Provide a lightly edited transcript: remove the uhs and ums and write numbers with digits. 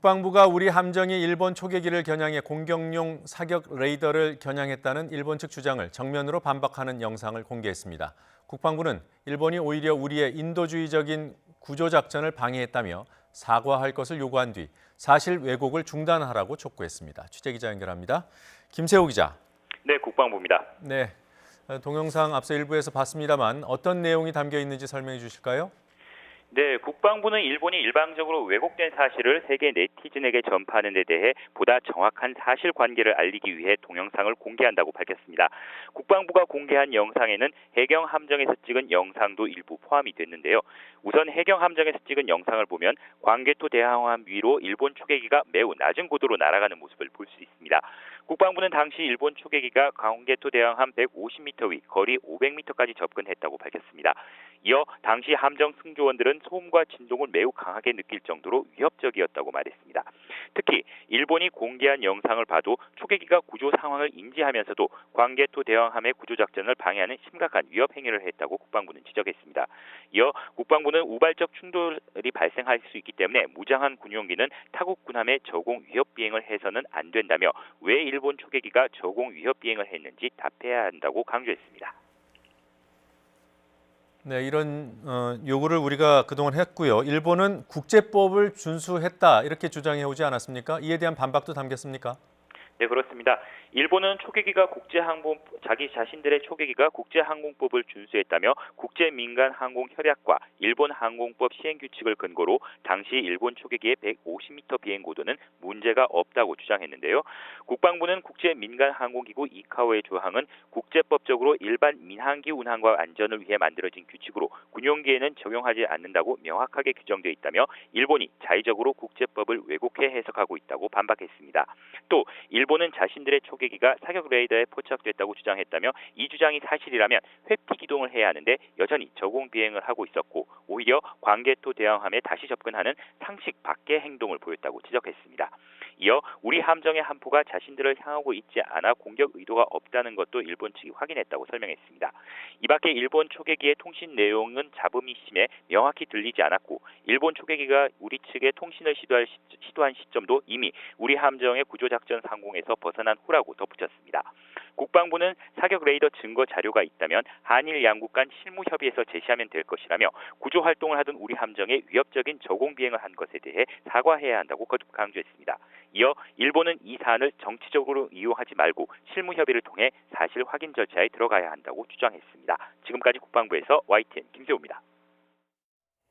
국방부가 우리 함정이 일본 초계기를 겨냥해 공격용 사격 레이더를 겨냥했다는 일본 측 주장을 정면으로 반박하는 영상을 공개했습니다. 국방부는 일본이 오히려 우리의 인도주의적인 구조작전을 방해했다며 사과할 것을 요구한 뒤 사실 왜곡을 중단하라고 촉구했습니다. 취재기자 연결합니다. 김세호 기자. 네, 국방부입니다. 네, 동영상 앞서 일부에서 봤습니다만 어떤 내용이 담겨 있는지 설명해 주실까요? 네, 국방부는 일본이 일방적으로 왜곡된 사실을 세계 네티즌에게 전파하는 데 대해 보다 정확한 사실관계를 알리기 위해 동영상을 공개한다고 밝혔습니다. 국방부가 공개한 영상에는 해경 함정에서 찍은 영상도 일부 포함이 됐는데요. 우선 해경 함정에서 찍은 영상을 보면 광개토 대항함 위로 일본 초계기가 매우 낮은 고도로 날아가는 모습을 볼 수 있습니다. 국방부는 당시 일본 초계기가 광개토 대항함 150m 위 거리 500m까지 접근했다고 밝혔습니다. 이어 당시 함정 승조원들은 소음과 진동을 매우 강하게 느낄 정도로 위협적이었다고 말했습니다. 특히 일본이 공개한 영상을 봐도 초계기가 구조 상황을 인지하면서도 광개토 대항함의 구조작전을 방해하는 심각한 위협 행위를 했다고 국방부는 지적했습니다. 이어 국방부는 우발적 충돌이 발생할 수 있기 때문에 무장한 군용기는 타국 군함의 저공 위협 비행을 해서는 안 된다며 왜 일본 초계기가 저공 위협 비행을 했는지 답해야 한다고 강조했습니다. 네, 이런 요구를 우리가 그동안 했고요. 일본은 국제법을 준수했다 이렇게 주장해 오지 않았습니까? 이에 대한 반박도 담겼습니까? 네, 그렇습니다. 일본은 자기 자신들의 초계기가 국제항공법을 준수했다며 국제민간항공협약과 일본 항공법 시행규칙을 근거로 당시 일본 초계기의 150m 비행 고도는 문제가 없다고 주장했는데요. 국방부는 국제민간항공기구 이카오의 조항은 국제법적으로 일반 민항기 운항과 안전을 위해 만들어진 규칙으로 군용기에는 적용하지 않는다고 명확하게 규정되어 있다며 일본이 자의적으로 국제법을 왜곡해 해석하고 있다고 반박했습니다. 또 일본은 자신들의 초계기가 사격 레이더에 포착됐다고 주장했다며 이 주장이 사실이라면 회피 기동을 해야 하는데 여전히 저공 비행을 하고 있었고 오히려 광개토 대항함에 다시 접근하는 상식 밖의 행동을 보였다고 지적했습니다. 이어 우리 함정의 함포가 자신들을 향하고 있지 않아 공격 의도가 없다는 것도 일본 측이 확인했다고 설명했습니다. 이 밖에 일본 초계기의 통신 내용은 잡음이 심해 명확히 들리지 않았고 일본 초계기가 우리 측에 통신을 시도한 시점도 이미 우리 함정의 구조작전 상공에서 벗어난 후라고 덧붙였습니다. 국방부는 사격 레이더 증거 자료가 있다면 한일 양국 간 실무 협의에서 제시하면 될 것이라며 구조 활동을 하던 우리 함정에 위협적인 저공 비행을 한 것에 대해 사과해야 한다고 거듭 강조했습니다. 이어 일본은 이 사안을 정치적으로 이용하지 말고 실무 협의를 통해 사실 확인 절차에 들어가야 한다고 주장했습니다. 지금까지 국방부에서 YTN 김세호입니다.